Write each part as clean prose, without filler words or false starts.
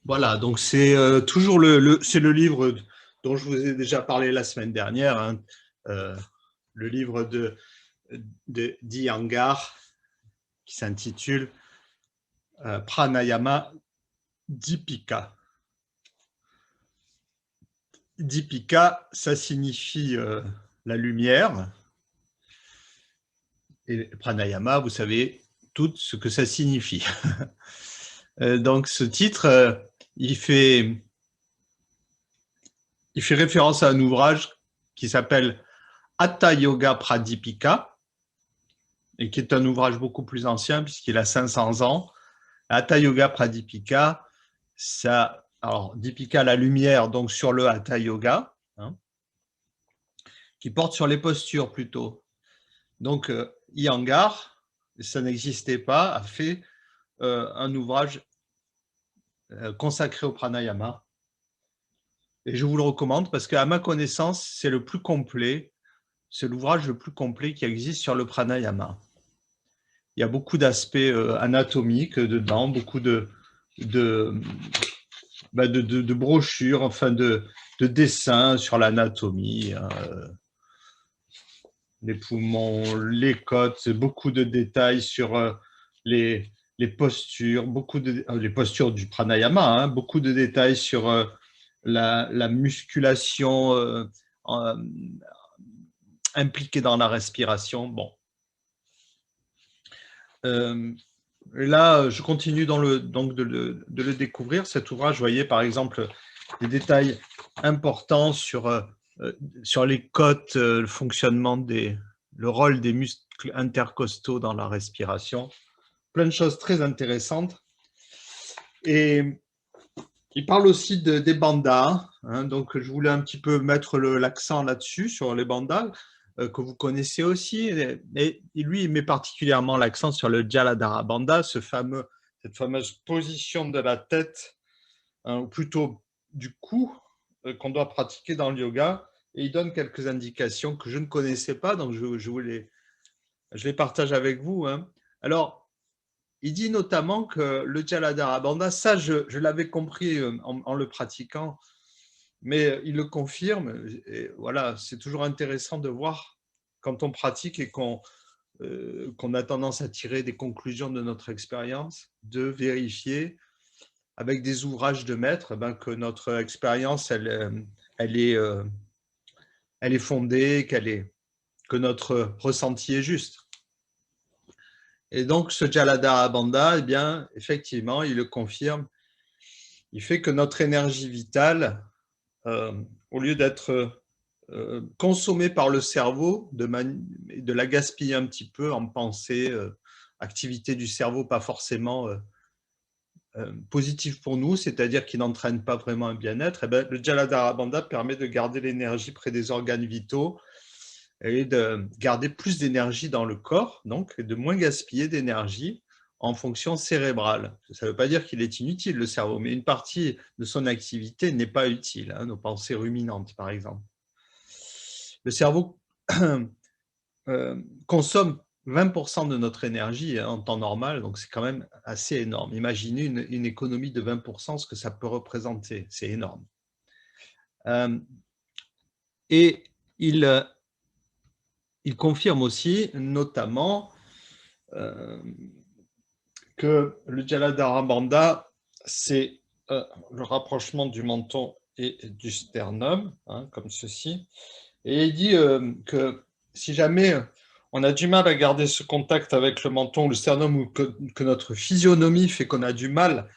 Voilà, donc c'est toujours c'est le livre dont je vous ai déjà parlé la semaine dernière, hein, euh, le livre d'Iyengar qui s'intitule Pranayama Dipika. Dipika, ça signifie la lumière, et pranayama, vous savez tout ce que ça signifie. Donc ce titre, il fait référence à un ouvrage qui s'appelle Hatha Yoga Pradipika, et qui est un ouvrage beaucoup plus ancien puisqu'il a 500 ans. Hatha Yoga Pradipika, ça, alors Dipika, la lumière, donc sur le Hatha Yoga, hein, qui porte sur les postures plutôt. Donc Iyengar, ça n'existait pas, a fait un ouvrage consacré au pranayama. Et je vous le recommande parce qu'à ma connaissance, c'est le plus complet, c'est l'ouvrage le plus complet qui existe sur le pranayama. Il y a beaucoup d'aspects anatomiques dedans, beaucoup de brochures, enfin de dessins sur l'anatomie, les poumons, les côtes, beaucoup de détails sur les postures, les postures du pranayama, hein, beaucoup de détails sur la musculation impliquée dans la respiration. Bon. Là, je continue donc de le découvrir, cet ouvrage. Vous voyez, par exemple, des détails importants sur les côtes, le fonctionnement le rôle des muscles intercostaux dans la respiration. Plein de choses très intéressantes. Et il parle aussi des bandhas, hein, donc je voulais un petit peu mettre l'accent là-dessus, sur les bandhas, que vous connaissez aussi. Et lui, il met particulièrement l'accent sur le Jaladhara Bandha, cette fameuse position de la tête, hein, ou plutôt du cou, qu'on doit pratiquer dans le yoga. Et il donne quelques indications que je ne connaissais pas, donc je les partage avec vous, hein. Alors, il dit notamment que le Jaladhara Bandha, ça je l'avais compris en le pratiquant, mais il le confirme. Et voilà, c'est toujours intéressant de voir quand on pratique et qu'on a tendance à tirer des conclusions de notre expérience, de vérifier avec des ouvrages de maître que notre expérience, elle est fondée, que notre ressenti est juste. Et donc, ce Jaladhara Bandha, eh bien, effectivement, il le confirme. Il fait que notre énergie vitale, au lieu d'être consommée par le cerveau, de la gaspiller un petit peu en pensée, activité du cerveau pas forcément positive pour nous, c'est-à-dire qui n'entraîne pas vraiment un bien-être, eh bien, le Jaladhara Bandha permet de garder l'énergie près des organes vitaux et de garder plus d'énergie dans le corps, donc et de moins gaspiller d'énergie en fonction cérébrale. Ça ne veut pas dire qu'il est inutile, le cerveau, mais une partie de son activité n'est pas utile, hein, nos pensées ruminantes, par exemple. Le cerveau consomme 20% de notre énergie, hein, en temps normal, donc c'est quand même assez énorme. Imaginez une économie de 20%, ce que ça peut représenter, c'est énorme. Et il confirme aussi, notamment, que le Jaladhara Bandha, c'est le rapprochement du menton et du sternum, hein, comme ceci. Et il dit que si jamais on a du mal à garder ce contact avec le menton ou le sternum, ou que notre physionomie fait qu'on a du mal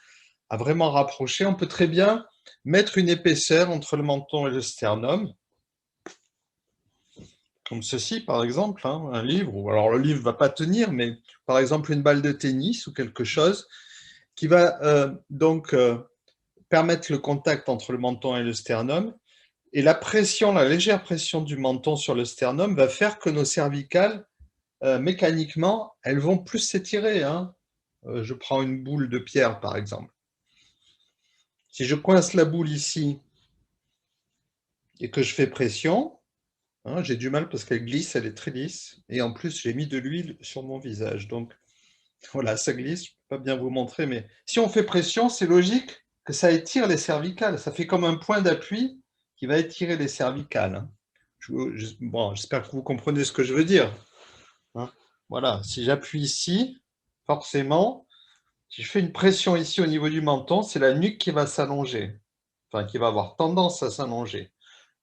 à vraiment rapprocher, on peut très bien mettre une épaisseur entre le menton et le sternum, comme ceci par exemple, hein, un livre, ou alors le livre ne va pas tenir, mais par exemple une balle de tennis ou quelque chose qui va donc permettre le contact entre le menton et le sternum. Et la pression, la légère pression du menton sur le sternum va faire que nos cervicales, mécaniquement, elles vont plus s'étirer, hein. Je prends une boule de pierre, par exemple. Si je coince la boule ici et que je fais pression, hein, j'ai du mal parce qu'elle glisse, elle est très lisse. Et en plus, j'ai mis de l'huile sur mon visage. Donc, voilà, ça glisse. Je ne peux pas bien vous montrer, mais si on fait pression, c'est logique que ça étire les cervicales. Ça fait comme un point d'appui qui va étirer les cervicales. Hein. Bon, j'espère que vous comprenez ce que je veux dire. Hein. Voilà, si j'appuie ici, forcément, si je fais une pression ici au niveau du menton, c'est la nuque qui va s'allonger, enfin qui va avoir tendance à s'allonger.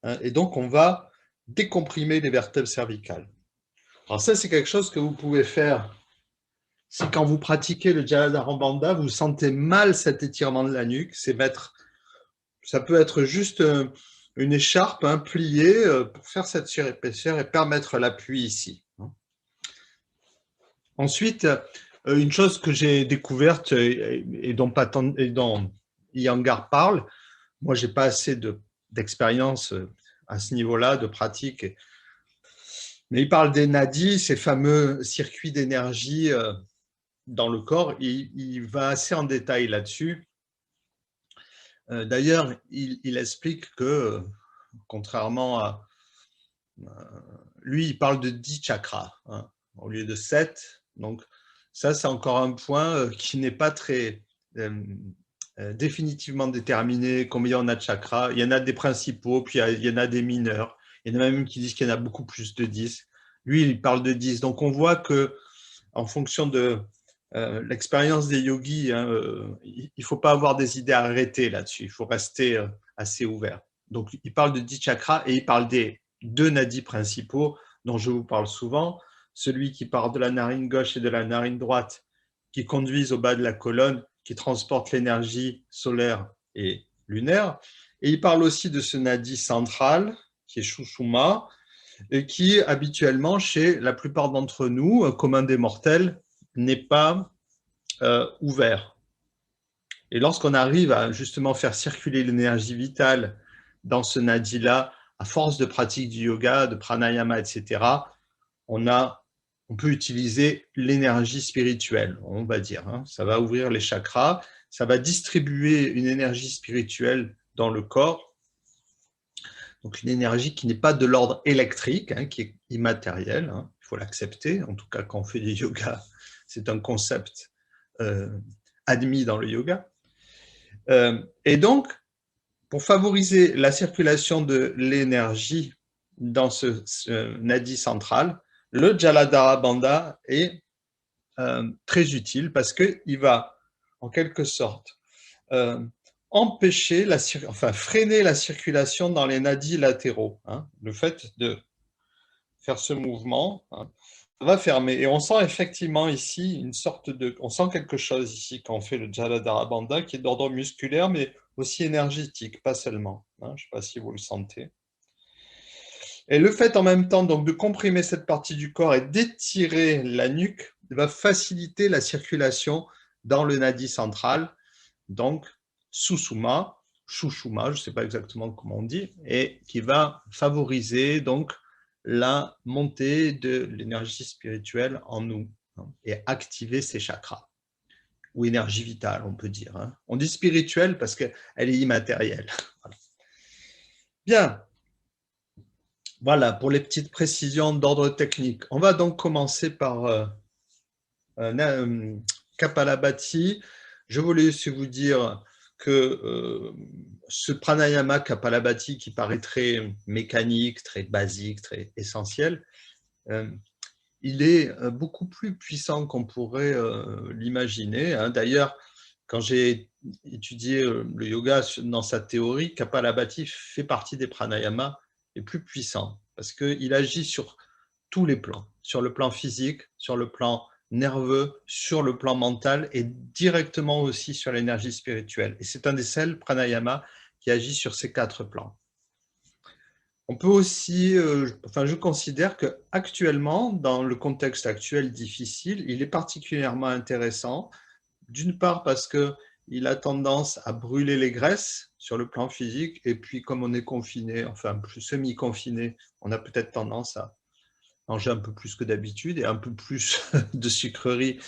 Hein. Et donc, on va décomprimer les vertèbres cervicales. Alors ça, c'est quelque chose que vous pouvez faire si quand vous pratiquez le Jaladharabandha, vous sentez mal cet étirement de la nuque, c'est mettre, ça peut être juste une écharpe pliée pour faire cette surépaisseur et permettre l'appui ici. Ensuite, une chose que j'ai découverte et dont Iyengar parle, moi j'ai pas assez d'expérience à ce niveau-là, de pratique, mais il parle des nadis, ces fameux circuits d'énergie dans le corps. Il va assez en détail là-dessus. D'ailleurs, il explique que, contrairement à... lui, il parle de 10 chakras hein, au lieu de 7. Donc, ça, c'est encore un point qui n'est pas très définitivement déterminé. Combien on a de chakras? Il y en a des principaux, puis il y en a des mineurs. Il y en a même qui disent qu'il y en a beaucoup plus de 10. Lui, il parle de 10. Donc, on voit que en fonction de l'expérience des yogis, hein, il ne faut pas avoir des idées arrêtées là-dessus. Il faut rester assez ouvert. Donc, il parle de 10 chakras et il parle des 2 nadis principaux dont je vous parle souvent, celui qui part de la narine gauche et de la narine droite, qui conduisent au bas de la colonne, qui transportent l'énergie solaire et lunaire. Et il parle aussi de ce nadi central, qui est Shushuma, et qui, habituellement, chez la plupart d'entre nous, commun des mortels, n'est pas ouvert. Et lorsqu'on arrive à justement faire circuler l'énergie vitale dans ce nadi-là, à force de pratique du yoga, de pranayama, etc., on peut utiliser l'énergie spirituelle, on va dire. Hein. Ça va ouvrir les chakras, ça va distribuer une énergie spirituelle dans le corps, donc une énergie qui n'est pas de l'ordre électrique, hein, qui est immatérielle, hein. Il faut l'accepter, en tout cas quand on fait du yoga, c'est un concept admis dans le yoga. Et donc, pour favoriser la circulation de l'énergie dans ce nadi central, le Jaladharabandha est très utile parce qu'il va, en quelque sorte, empêcher, freiner la circulation dans les nadis latéraux. Hein. Le fait de faire ce mouvement hein, va fermer. Et on sent effectivement ici une sorte de... On sent quelque chose ici quand on fait le Jaladharabandha qui est d'ordre musculaire, mais aussi énergétique, pas seulement. Hein. Je ne sais pas si vous le sentez. Et le fait en même temps donc, de comprimer cette partie du corps et d'étirer la nuque va faciliter la circulation dans le nadi central, donc Susuma, Shushuma, je ne sais pas exactement comment on dit, et qui va favoriser donc la montée de l'énergie spirituelle en nous hein, et activer ces chakras, ou énergie vitale, on peut dire. Hein. On dit spirituelle parce qu'elle est immatérielle. Voilà. Bien. Voilà, pour les petites précisions d'ordre technique. On va donc commencer par Kapalabhati. Je voulais aussi vous dire que ce pranayama Kapalabhati qui paraît très mécanique, très basique, très essentiel, il est beaucoup plus puissant qu'on pourrait l'imaginer. Hein. D'ailleurs, quand j'ai étudié le yoga dans sa théorie, Kapalabhati fait partie des pranayamas les plus puissants parce qu'il agit sur tous les plans, sur le plan physique, sur le plan nerveux, sur le plan mental et directement aussi sur l'énergie spirituelle. Et c'est un des seuls pranayamas qui agit sur ces 4 plans. On peut aussi, je considère qu'actuellement, dans le contexte actuel difficile, il est particulièrement intéressant, d'une part parce qu'il a tendance à brûler les graisses sur le plan physique, et puis comme on est confiné, enfin semi-confiné, on a peut-être tendance à manger un peu plus que d'habitude et un peu plus de sucreries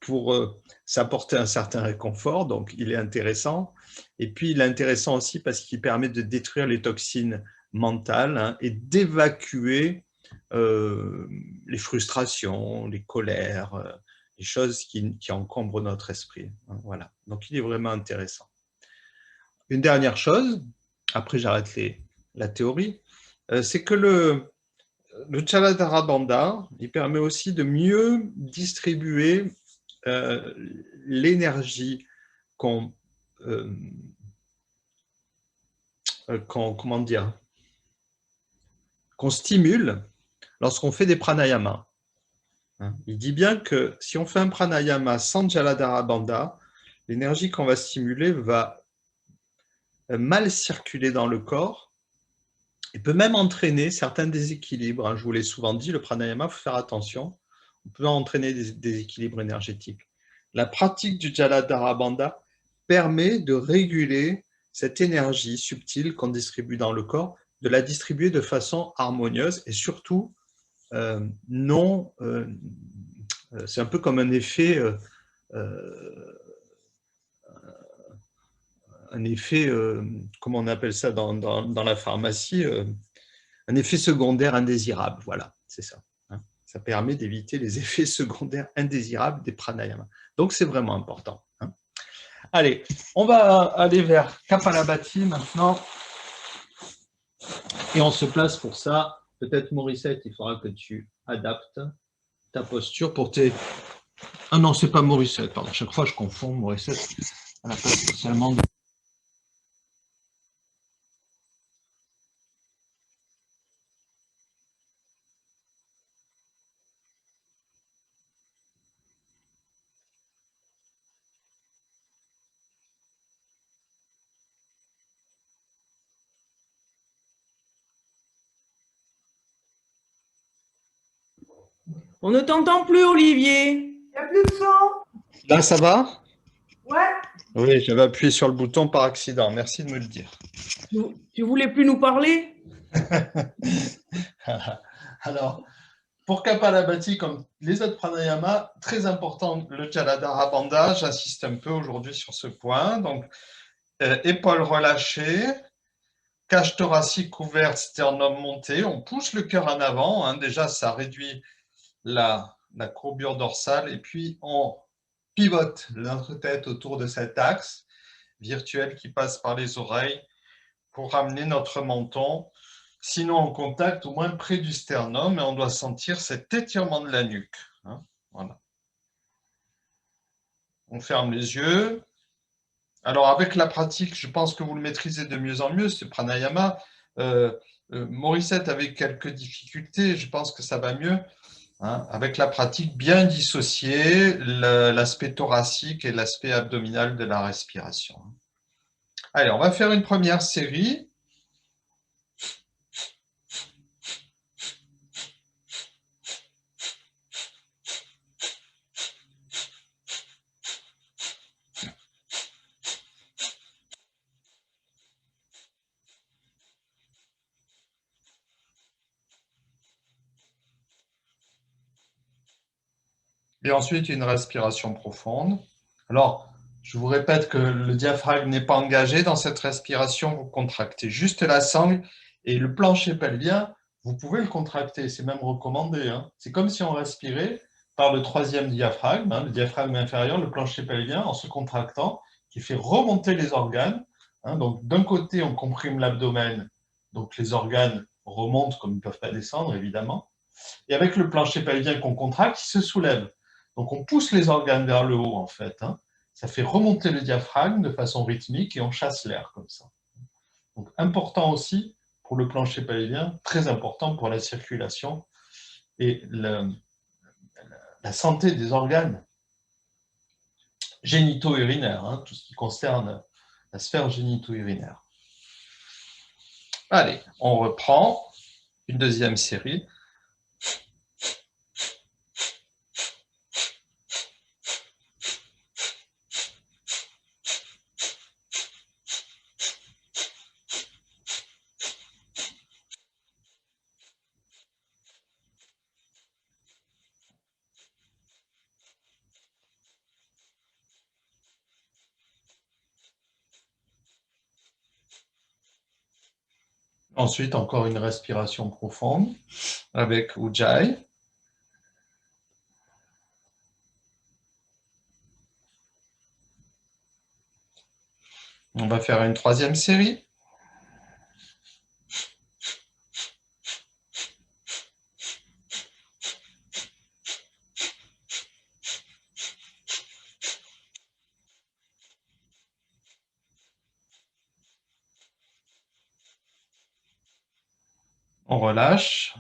pour s'apporter un certain réconfort, donc il est intéressant. Et puis il est intéressant aussi parce qu'il permet de détruire les toxines mentales hein, et d'évacuer les frustrations, les colères, les choses qui encombrent notre esprit. Hein, voilà. Donc il est vraiment intéressant. une dernière chose, après j'arrête la théorie, c'est que le Jaladhara Bandha, il permet aussi de mieux distribuer l'énergie qu'on comment dire, qu'on stimule lorsqu'on fait des pranayamas. Il dit bien que si on fait un pranayama sans Jaladhara Bandha, l'énergie qu'on va stimuler va mal circuler dans le corps et peut même entraîner certains déséquilibres. Je vous l'ai souvent dit, le pranayama, il faut faire attention, on peut entraîner des déséquilibres énergétiques. La pratique du Jaladhara Bandha permet de réguler cette énergie subtile qu'on distribue dans le corps, de la distribuer de façon harmonieuse et surtout non... c'est un peu comme un effet... comment on appelle ça dans la pharmacie, un effet secondaire indésirable. Voilà, c'est ça. Ça permet d'éviter les effets secondaires indésirables des pranayamas. Donc, c'est vraiment important. Allez, on va aller vers Kapalabhati maintenant. Et on se place pour ça. Peut-être, Morissette, il faudra que tu adaptes ta posture pour tes... Ah non, c'est pas Morissette, pardon. Chaque fois, je confonds Morissette. Elle n'a pas spécialement... On ne t'entend plus, Olivier. Il n'y a plus de son. Là, ça va? Ouais. Oui, j'avais appuyé sur le bouton par accident. Merci de me le dire. Tu voulais plus nous parler? Alors, pour Kapalabhati, comme les autres pranayama, très important le Jaladhara Bandha. J'insiste un peu aujourd'hui sur ce point. Donc, épaules relâchées, cage thoracique ouverte, sternum monté. On pousse le cœur en avant. Déjà, ça réduit la courbure dorsale. Et puis, on pivote notre tête autour de cet axe virtuel qui passe par les oreilles pour ramener notre menton, sinon en contact, au moins près du sternum, et on doit sentir cet étirement de la nuque. Voilà. On ferme les yeux. Alors avec la pratique, je pense que vous le maîtrisez de mieux en mieux, ce pranayama. Morissette avait quelques difficultés, je pense que ça va mieux. Avec la pratique, bien dissocier l'aspect thoracique et l'aspect abdominal de la respiration. Allez, on va faire une première série. Et ensuite, une respiration profonde. Alors, je vous répète que le diaphragme n'est pas engagé dans cette respiration. Vous contractez juste la sangle et le plancher pelvien, vous pouvez le contracter. C'est même recommandé. C'est comme si on respirait par le troisième diaphragme, le diaphragme inférieur, le plancher pelvien, en se contractant, qui fait remonter les organes. Donc, d'un côté, on comprime l'abdomen. Donc, les organes remontent comme ils ne peuvent pas descendre, évidemment. Et avec le plancher pelvien qu'on contracte, il se soulève. Donc, on pousse les organes vers le haut, en fait. Ça fait remonter le diaphragme de façon rythmique et on chasse l'air comme ça. Donc, important aussi pour le plancher pelvien, très important pour la circulation et la santé des organes génito-urinaires, tout ce qui concerne la sphère génito-urinaire. Allez, on reprend une deuxième série. Ensuite, encore une respiration profonde avec Ujjayi. On va faire une troisième série. On relâche.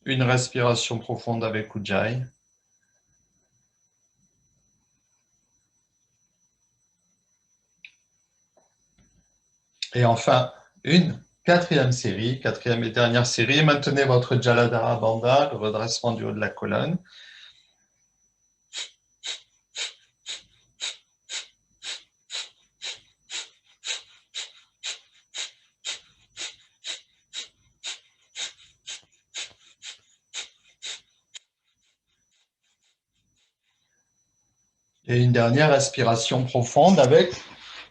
Une respiration profonde avec Ujjayi. Et enfin, une quatrième série, quatrième et dernière série. Maintenez votre Jaladhara Bandha, le redressement du haut de la colonne. Et une dernière respiration profonde avec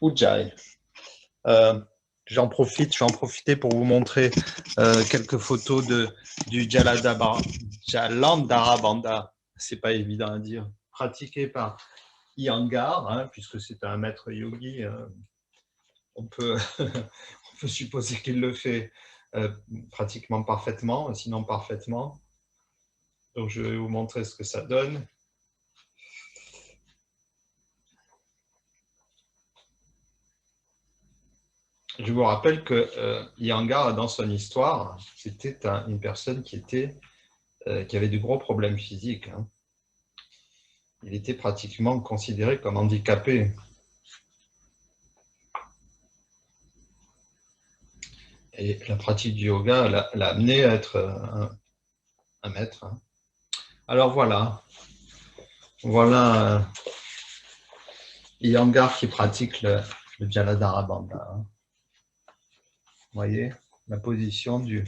Ujjayi. Je vais en profiter pour vous montrer quelques photos du Jalandhara Bandha. C'est pas évident à dire. Pratiqué par Iyengar, hein, puisque c'est un maître yogi. On peut supposer qu'il le fait pratiquement parfaitement, sinon parfaitement. Donc, je vais vous montrer ce que ça donne. Je vous rappelle que Iyengar, dans son histoire, c'était une personne qui avait de gros problèmes physiques. Hein. Il était pratiquement considéré comme handicapé. Et la pratique du yoga l'a amené à être un maître. Hein. Alors voilà. Voilà Iyengar qui pratique le Jalandhara Bandha. Hein. Vous voyez la position du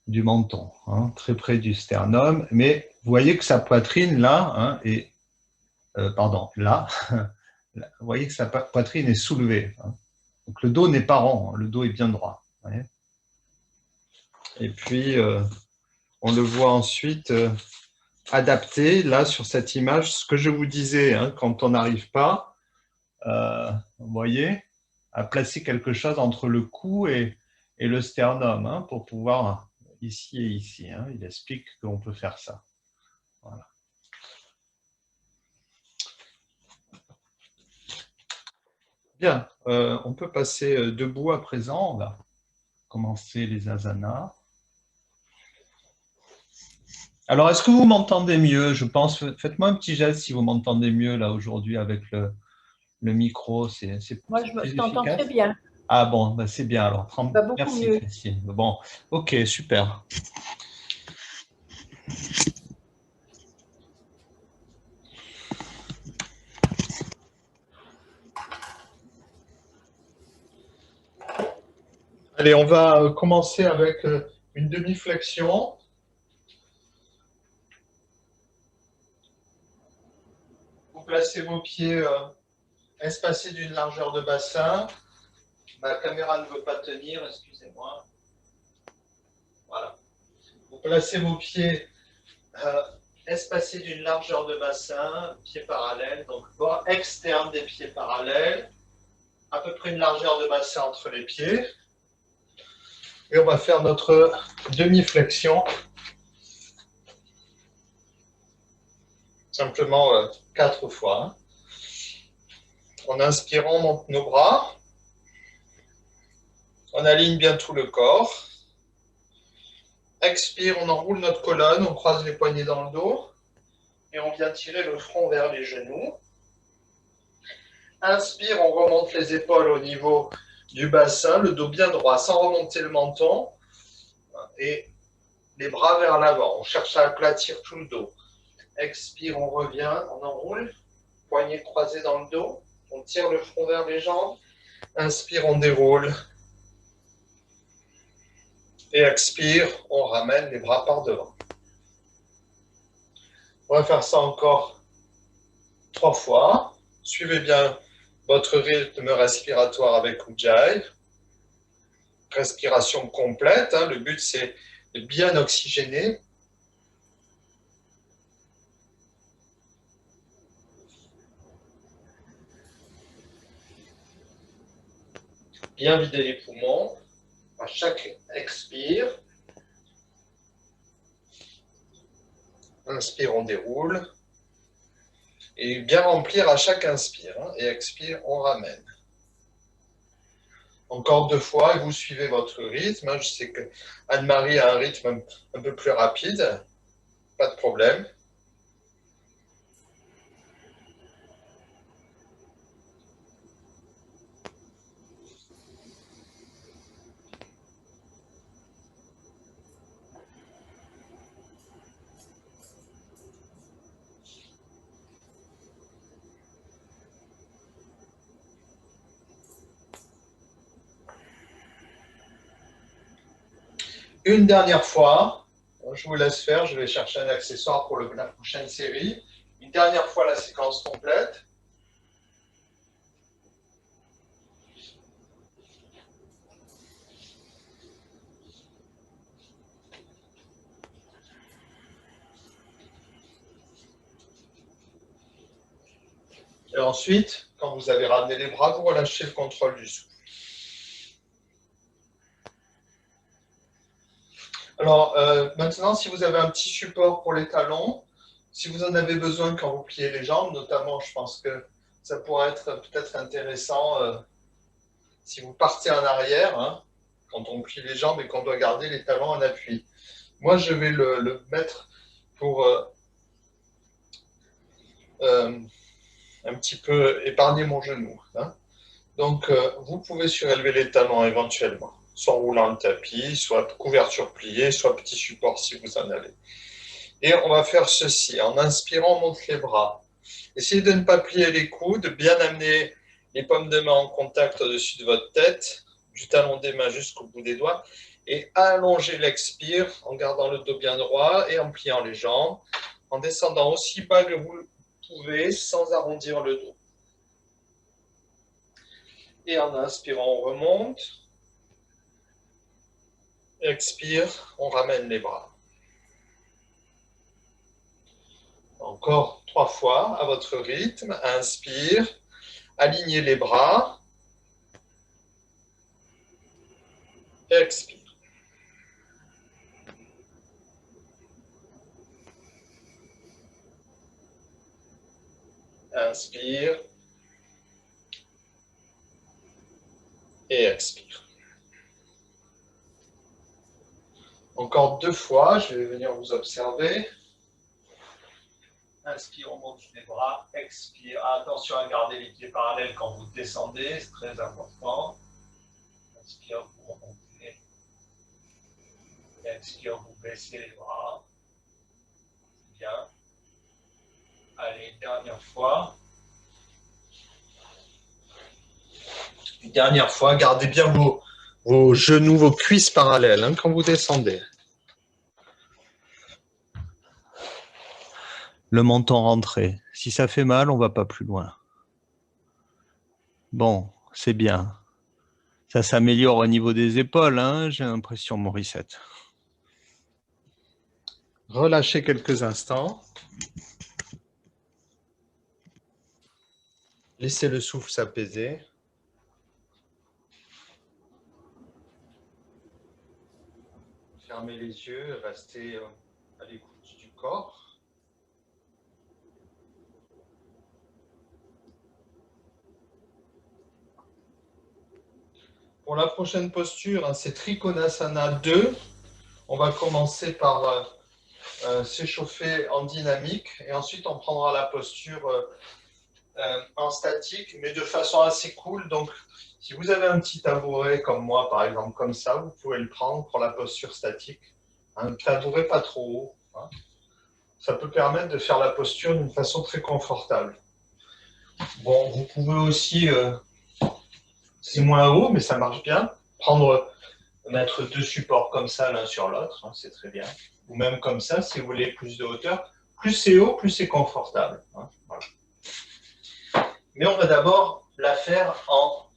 menton, hein, très près du sternum, mais vous voyez que sa poitrine là, hein, là, vous voyez que sa poitrine est soulevée. Hein. Donc le dos n'est pas rond, hein, le dos est bien droit. Vous voyez. Et puis on le voit ensuite adapté là sur cette image, ce que je vous disais, hein, quand on n'arrive pas. Vous voyez, à placer quelque chose entre le cou et le sternum, hein, pour pouvoir, ici et ici, hein, il explique qu'on peut faire ça. Voilà. Bien, on peut passer debout à présent, on va commencer les asanas. Alors, est-ce que vous m'entendez mieux? Je pense, faites-moi un petit geste si vous m'entendez mieux là aujourd'hui avec le micro, c'est Moi, je t'entends très bien. Ah bon, ben c'est bien alors. Merci mieux. Christine. Bon, ok, super. Allez, on va commencer avec une demi-flexion. Vous placez vos pieds espacés d'une largeur de bassin. Ma caméra ne veut pas tenir, excusez-moi. Voilà. Vous placez vos pieds espacés d'une largeur de bassin, pieds parallèles, donc bord externe des pieds parallèles, à peu près une largeur de bassin entre les pieds. Et on va faire notre demi-flexion. Simplement 4 fois. En inspirant, on monte nos bras. On aligne bien tout le corps. Expire, on enroule notre colonne, on croise les poignets dans le dos. Et on vient tirer le front vers les genoux. Inspire, on remonte les épaules au niveau du bassin, le dos bien droit, sans remonter le menton. Et les bras vers l'avant. On cherche à aplatir tout le dos. Expire, on revient, on enroule. Poignets croisés dans le dos. On tire le front vers les jambes. Inspire, on déroule. Et expire, on ramène les bras par devant. On va faire ça encore 3 fois. Suivez bien votre rythme respiratoire avec Ujjayi. Respiration complète. Hein. Le but, c'est de bien oxygéner. bien vider les poumons. À chaque expire, inspire, on déroule. Et bien remplir à chaque inspire. Hein, et expire, on ramène. Encore 2 fois, et vous suivez votre rythme. Hein. Je sais que Anne-Marie a un rythme un peu plus rapide. Pas de problème. Une dernière fois, je vous laisse faire, je vais chercher un accessoire pour la prochaine série. Une dernière fois la séquence complète. Et ensuite, quand vous avez ramené les bras, vous relâchez le contrôle du souffle. Alors, maintenant, si vous avez un petit support pour les talons, si vous en avez besoin quand vous pliez les jambes, notamment, je pense que ça pourrait être peut-être intéressant si vous partez en arrière, hein, quand on plie les jambes et qu'on doit garder les talons en appui. Moi, je vais le mettre pour un petit peu épargner mon genou. Hein. Donc, vous pouvez surélever les talons éventuellement, soit en roulant le tapis, soit couverture pliée, soit petit support si vous en avez. Et on va faire ceci. En inspirant, on monte les bras. Essayez de ne pas plier les coudes, bien amener les paumes de main en contact au-dessus de votre tête, du talon des mains jusqu'au bout des doigts, et allonger l'expire en gardant le dos bien droit et en pliant les jambes, en descendant aussi bas que vous le pouvez sans arrondir le dos. Et en inspirant, on remonte. Expire, on ramène les bras. Encore 3 fois à votre rythme. Inspire, alignez les bras. Expire. Inspire. Et expire. Encore 2 fois, je vais venir vous observer. Inspire, on monte les bras. Expire. Attention à garder les pieds parallèles quand vous descendez, c'est très important. Inspire, vous remontez. Expire, vous baissez les bras. Bien. Allez, dernière fois. Une dernière fois, gardez bien vos genoux, vos cuisses parallèles hein, quand vous descendez. Le menton rentré. Si ça fait mal, on ne va pas plus loin. Bon, c'est bien. Ça s'améliore au niveau des épaules, hein, j'ai l'impression, Morissette. Relâchez quelques instants. Laissez le souffle s'apaiser. Fermez les yeux, restez à l'écoute du corps. Pour la prochaine posture, hein, c'est Trikonasana 2. On va commencer par s'échauffer en dynamique et ensuite on prendra la posture en statique, mais de façon assez cool. Donc, si vous avez un petit tabouret comme moi, par exemple, comme ça, vous pouvez le prendre pour la posture statique. Un tabouret pas trop haut. Hein. Ça peut permettre de faire la posture d'une façon très confortable. Bon, vous pouvez aussi, c'est moins haut, mais ça marche bien, mettre 2 supports comme ça l'un sur l'autre, hein, c'est très bien. Ou même comme ça, si vous voulez plus de hauteur. Plus c'est haut, plus c'est confortable. Hein, voilà. Mais on va d'abord la faire en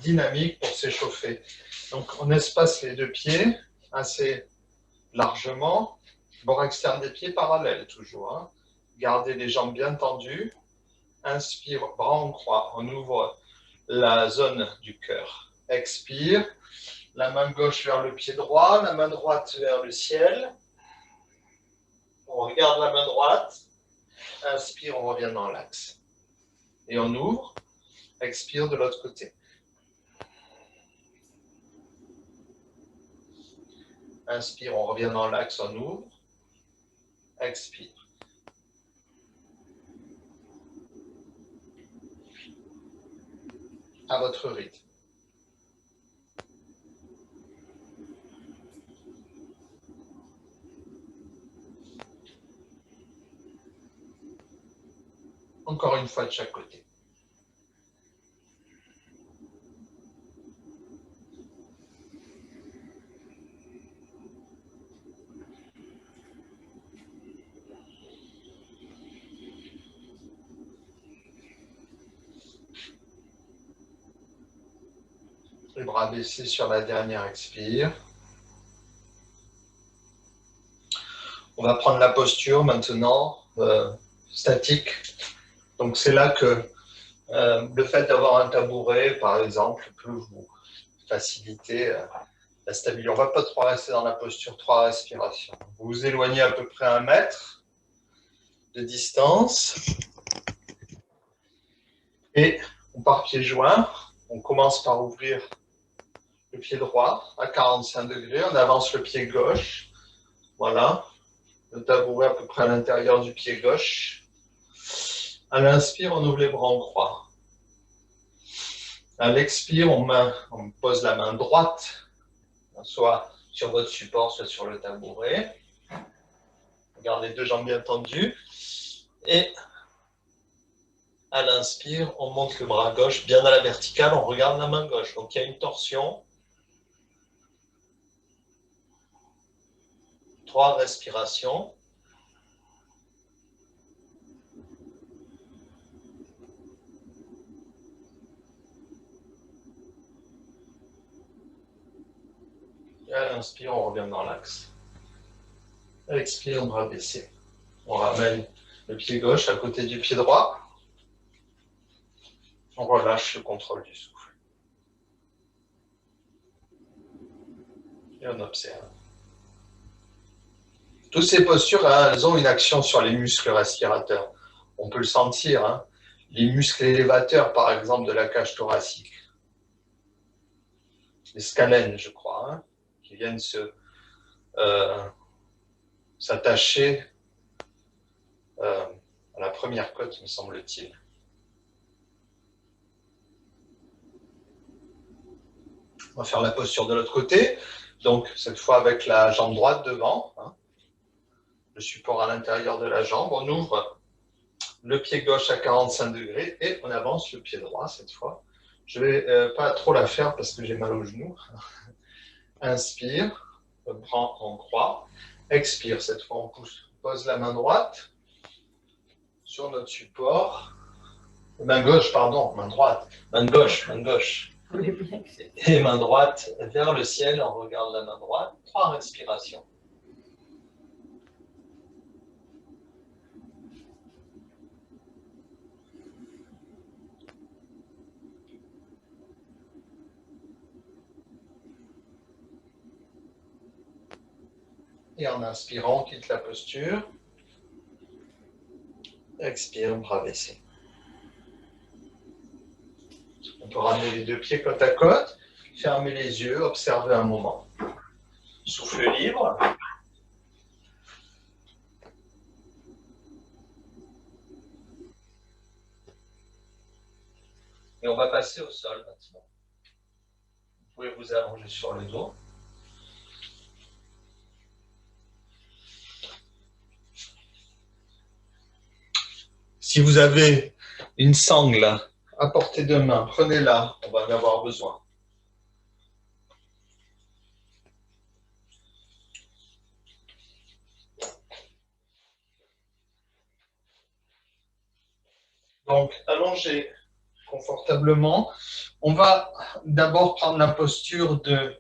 dynamique pour s'échauffer. Donc on espace les 2 pieds assez largement, bord externe des pieds parallèle toujours. Hein. Gardez les jambes bien tendues. Inspire, bras en croix, on ouvre la zone du cœur. Expire. La main gauche vers le pied droit, la main droite vers le ciel. On regarde la main droite. Inspire, on revient dans l'axe. Et on ouvre. Expire de l'autre côté. Inspire, on revient dans l'axe, on ouvre. Expire. À votre rythme. Encore une fois de chaque côté. Les bras baissés sur la dernière expire. On va prendre la posture maintenant, statique. Donc c'est là que le fait d'avoir un tabouret, par exemple, peut vous faciliter la stabilité. On ne va pas trop rester dans la posture, 3 respirations. Vous vous éloignez à peu près 1 mètre de distance. Et on part pieds joints. On commence par ouvrir le pied droit à 45 degrés. On avance le pied gauche. Voilà. Le tabouret à peu près à l'intérieur du pied gauche. À l'inspire, on ouvre les bras en croix. À l'expire, on pose la main droite, soit sur votre support, soit sur le tabouret. Gardez les 2 jambes bien tendues. Et à l'inspire, on monte le bras gauche bien à la verticale, on regarde la main gauche. Donc il y a une torsion. 3 respirations. Et à l'inspire, on revient dans l'axe. À l'expire, bras baissé. On ramène le pied gauche à côté du pied droit. On relâche le contrôle du souffle. Et on observe. Toutes ces postures, elles ont une action sur les muscles respirateurs. On peut le sentir. Hein. Les muscles élévateurs, par exemple, de la cage thoracique. Les scalènes, je crois, hein, qui viennent s'attacher à la première côte, me semble-t-il. On va faire la posture de l'autre côté. Donc, cette fois avec la jambe droite devant. Hein, le support à l'intérieur de la jambe. On ouvre le pied gauche à 45 degrés et on avance le pied droit cette fois. Je ne vais pas trop la faire parce que j'ai mal au genou. Inspire, on prend en croix. Expire, cette fois on pose la main droite sur notre support. Main gauche, pardon, main droite. Main gauche, main gauche. Et main droite vers le ciel, on regarde la main droite. 3 respirations. Et en inspirant, on quitte la posture. Expire, bras baissés. On peut ramener les 2 pieds côte à côte, fermer les yeux, observer un moment. Souffle libre. Et on va passer au sol maintenant. Vous pouvez vous allonger sur le dos. Si vous avez une sangle à portée de main, prenez-la, on va en avoir besoin. Donc, allongez confortablement. On va d'abord prendre la posture de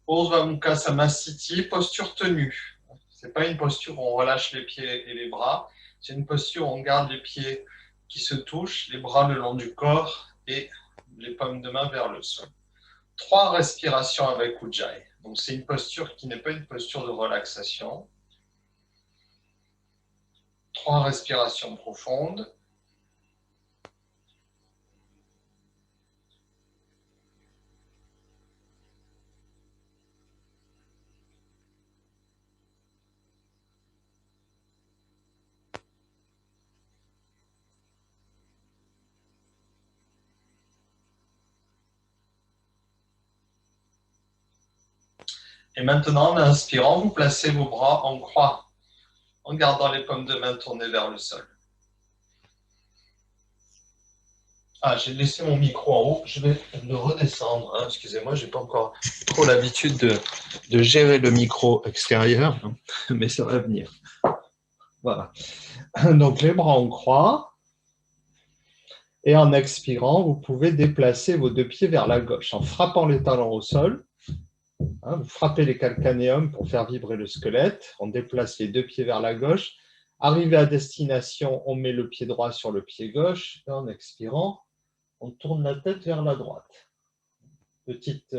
Urdhva Mukha Samasthiti, posture tenue. Ce n'est pas une posture où on relâche les pieds et les bras. C'est une posture où on garde les pieds qui se touchent, les bras le long du corps et les paumes de main vers le sol. 3 respirations avec Ujjayi. Donc, c'est une posture qui n'est pas une posture de relaxation. 3 respirations profondes. Et maintenant, en inspirant, vous placez vos bras en croix, en gardant les paumes de main tournées vers le sol. Ah, j'ai laissé mon micro en haut, je vais le redescendre. Hein. Excusez-moi, je n'ai pas encore trop l'habitude de gérer le micro extérieur, hein. Mais ça va venir. Voilà. Donc, les bras en croix. Et en expirant, vous pouvez déplacer vos 2 pieds vers la gauche en frappant les talons au sol. Hein, vous frappez les calcanéums pour faire vibrer le squelette. On déplace les 2 pieds vers la gauche. Arrivé à destination, on met le pied droit sur le pied gauche. Et en expirant, on tourne la tête vers la droite. Petite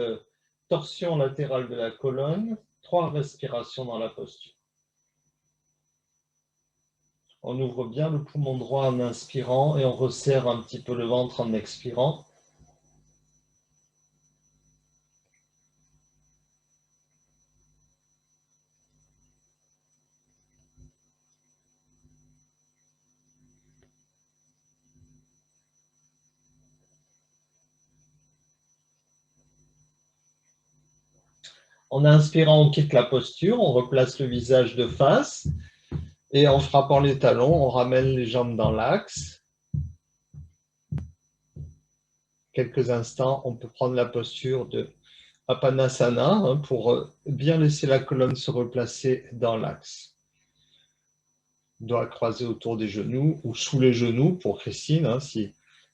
torsion latérale de la colonne. 3 respirations dans la posture. On ouvre bien le poumon droit en inspirant et on resserre un petit peu le ventre en expirant. En inspirant, on quitte la posture, on replace le visage de face et en frappant les talons, on ramène les jambes dans l'axe. Quelques instants, on peut prendre la posture de Apanasana pour bien laisser la colonne se replacer dans l'axe. Doigts croisés autour des genoux ou sous les genoux pour Christine,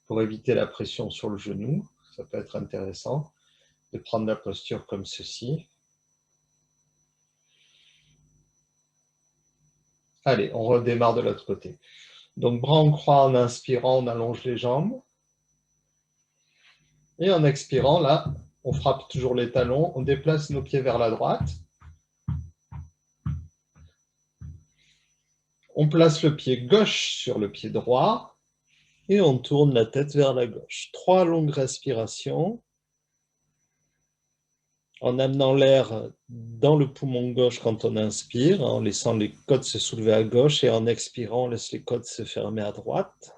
pour éviter la pression sur le genou. Ça peut être intéressant de prendre la posture comme ceci. Allez, on redémarre de l'autre côté. Donc, bras en croix en inspirant, on allonge les jambes. Et en expirant, là, on frappe toujours les talons, on déplace nos pieds vers la droite. On place le pied gauche sur le pied droit et on tourne la tête vers la gauche. 3 longues respirations en amenant l'air dans le poumon gauche quand on inspire, en laissant les côtes se soulever à gauche et en expirant, on laisse les côtes se fermer à droite.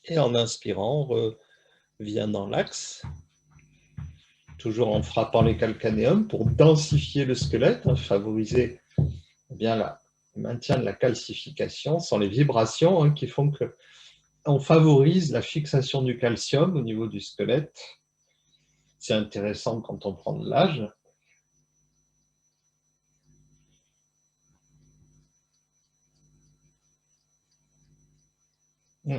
Et en inspirant, on revient dans l'axe, toujours en frappant les calcanéums pour densifier le squelette, favoriser bien le maintien de la calcification sans les vibrations qui font qu'on favorise la fixation du calcium au niveau du squelette. C'est intéressant quand on prend de l'âge.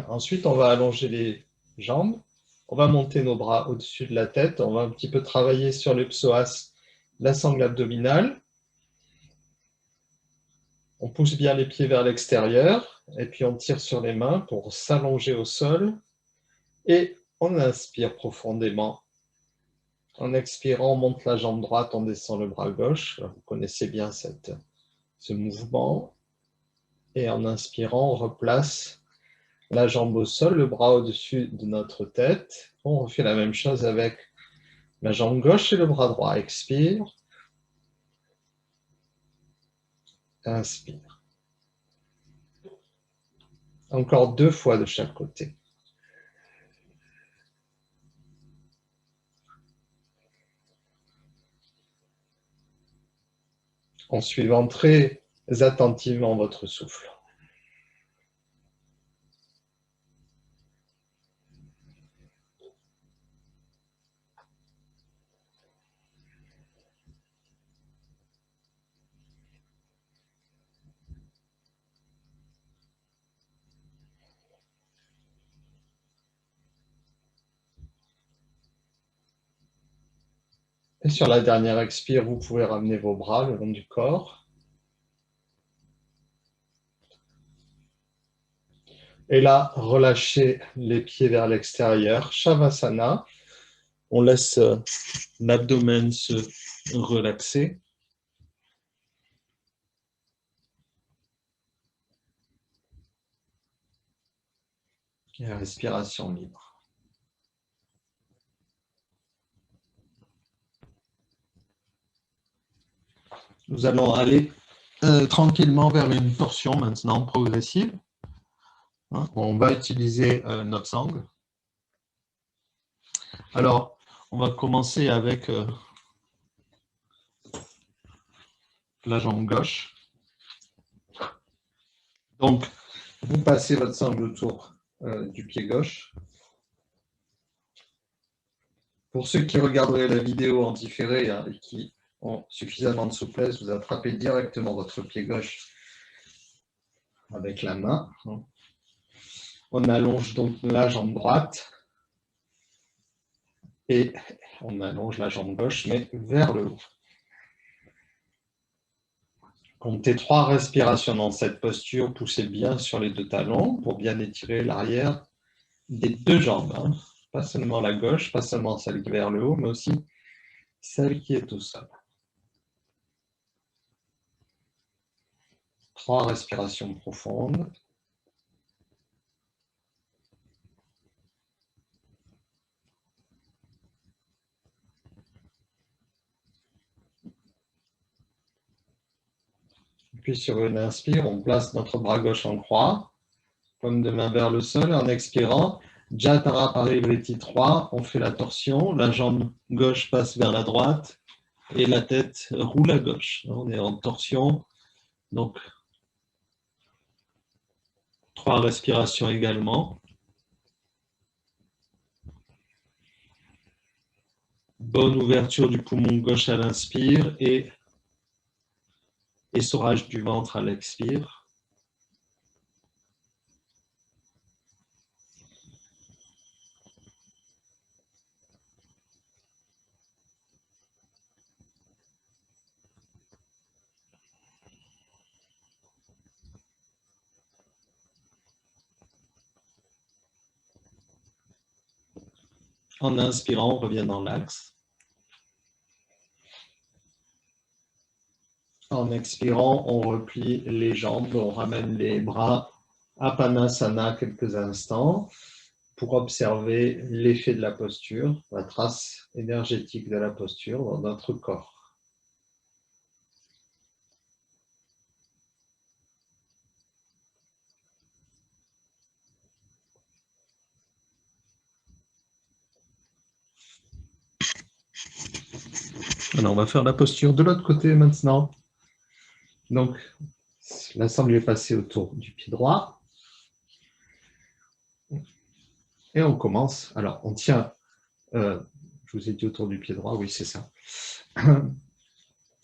Ensuite, on va allonger les jambes. On va monter nos bras au-dessus de la tête. On va un petit peu travailler sur le psoas, la sangle abdominale. On pousse bien les pieds vers l'extérieur et puis on tire sur les mains pour s'allonger au sol. Et on inspire profondément. En expirant, on monte la jambe droite, on descend le bras gauche. Vous connaissez bien ce mouvement. Et en inspirant, on replace la jambe au sol, le bras au-dessus de notre tête. On refait la même chose avec la jambe gauche et le bras droit. Expire. Inspire. Encore 2 fois de chaque côté. En suivant très attentivement votre souffle. Et sur la dernière expire, vous pouvez ramener vos bras le long du corps. Et là, relâchez les pieds vers l'extérieur. Shavasana. On laisse l'abdomen se relaxer. Et la respiration libre. Nous allons aller tranquillement vers une torsion maintenant progressive. On va utiliser notre sangle. Alors, on va commencer avec la jambe gauche. Donc, vous passez votre sangle autour du pied gauche. Pour ceux qui regarderaient la vidéo en différé et qui ont suffisamment de souplesse, vous attrapez directement votre pied gauche avec la main. On allonge donc la jambe droite et on allonge la jambe gauche, mais vers le haut. Comptez 3 respirations dans cette posture. Poussez bien sur les 2 talons pour bien étirer l'arrière des 2 jambes. Pas seulement la gauche, pas seulement celle qui est vers le haut, mais aussi celle qui est au sol. 3 respirations profondes. Puis sur une inspire, on place notre bras gauche en croix, paume de main vers le sol. En expirant, Jatara Parivriti 3, on fait la torsion, la jambe gauche passe vers la droite et la tête roule à gauche. On est en torsion, donc 3 respirations également. Bonne ouverture du poumon gauche à l'inspire et essorage du ventre à l'expire. En inspirant, on revient dans l'axe. En expirant, on replie les jambes, on ramène les bras à Panasana quelques instants pour observer l'effet de la posture, la trace énergétique de la posture dans notre corps. Alors, on va faire la posture de l'autre côté maintenant. Donc, la sangle est passée autour du pied droit. Et on commence. Alors, on tient, je vous ai dit autour du pied droit, oui, c'est ça.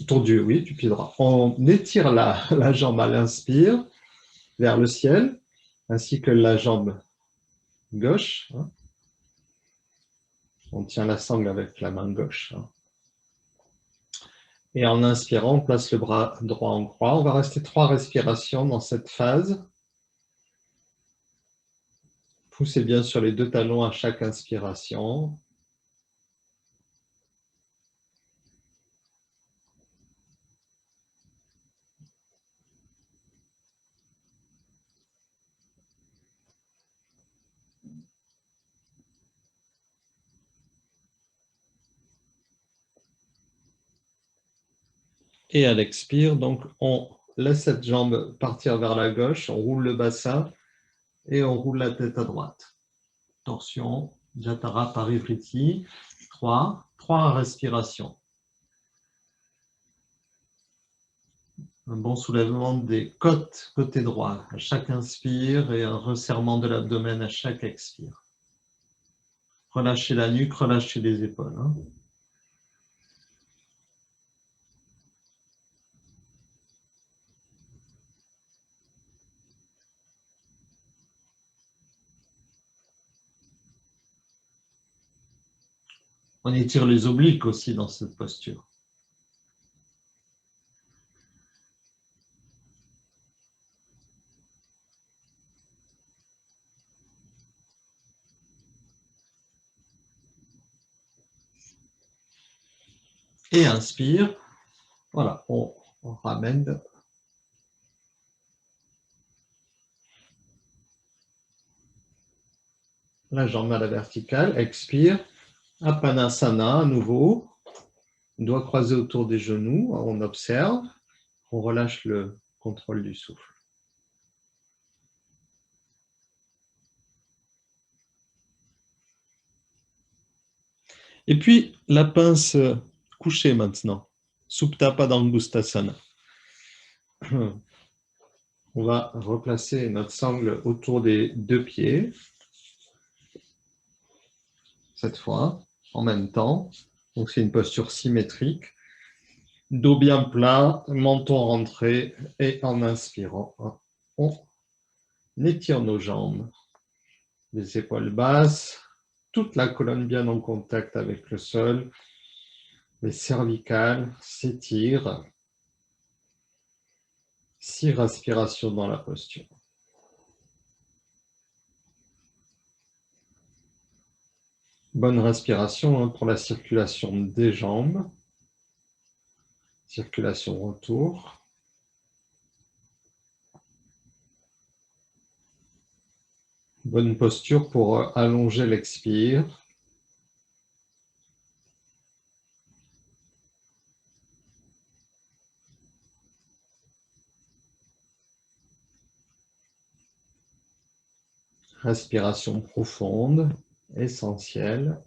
Autour du pied droit. On étire la jambe à l'inspire vers le ciel, ainsi que la jambe gauche. On tient la sangle avec la main gauche. Et en inspirant, on place le bras droit en croix. On va rester 3 respirations dans cette phase. Poussez bien sur les 2 talons à chaque inspiration. Et à l'expire, donc on laisse cette jambe partir vers la gauche, on roule le bassin et on roule la tête à droite. Torsion, Jatara Parivriti, 3 respirations. Un bon soulèvement des côtes côté droit à chaque inspire et un resserrement de l'abdomen à chaque expire. Relâchez la nuque, relâchez les épaules. On étire les obliques aussi dans cette posture. Et inspire. Voilà, on ramène. La jambe à la verticale. Expire. Apanasana à nouveau. Doigt croisé autour des genoux. On observe. On relâche le contrôle du souffle. Et puis, la pince couchée maintenant. Supta Padangustasana. On va replacer notre sangle autour des deux pieds. Cette fois, en même temps. Donc, c'est une posture symétrique. Dos bien plat, menton rentré. Et en inspirant, on étire nos jambes. Les épaules basses. Toute la colonne bien en contact avec le sol. Les cervicales s'étirent. 6 respirations dans la posture. Bonne respiration pour la circulation des jambes. Circulation retour. Bonne posture pour allonger l'expire. Respiration profonde, essentielle.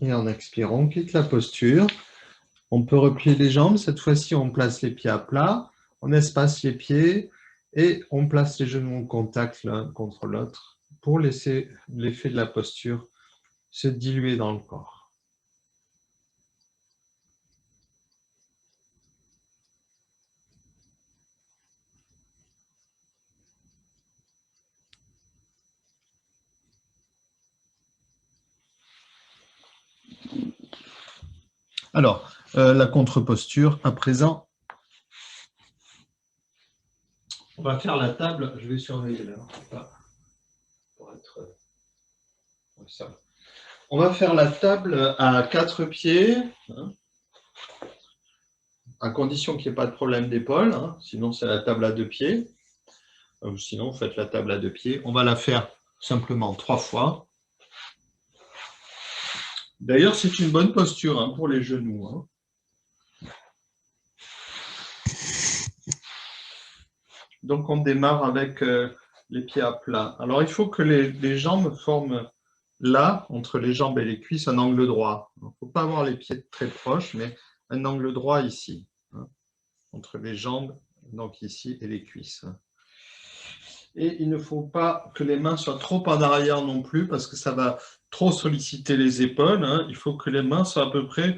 Et en expirant, on quitte la posture. On peut replier les jambes. Cette fois-ci, on place les pieds à plat. On espace les pieds et on place les genoux en contact l'un contre l'autre pour laisser l'effet de la posture se diluer dans le corps. Alors, la contre-posture, à présent, on va faire la table. Je vais surveiller là, pour être ça. On va faire la table à 4 pieds, à condition qu'il n'y ait pas de problème d'épaule, sinon c'est la table à 2 pieds. Sinon, vous faites la table à 2 pieds. On va la faire simplement 3 fois. D'ailleurs, c'est une bonne posture pour les genoux. Donc, on démarre avec les pieds à plat. Alors, il faut que les jambes forment là, entre les jambes et les cuisses, un angle droit. Il ne faut pas avoir les pieds très proches, mais un angle droit ici, entre les jambes, donc ici, et les cuisses. Et il ne faut pas que les mains soient trop en arrière non plus, parce que ça va trop solliciter les épaules. Il faut que les mains soient à peu près,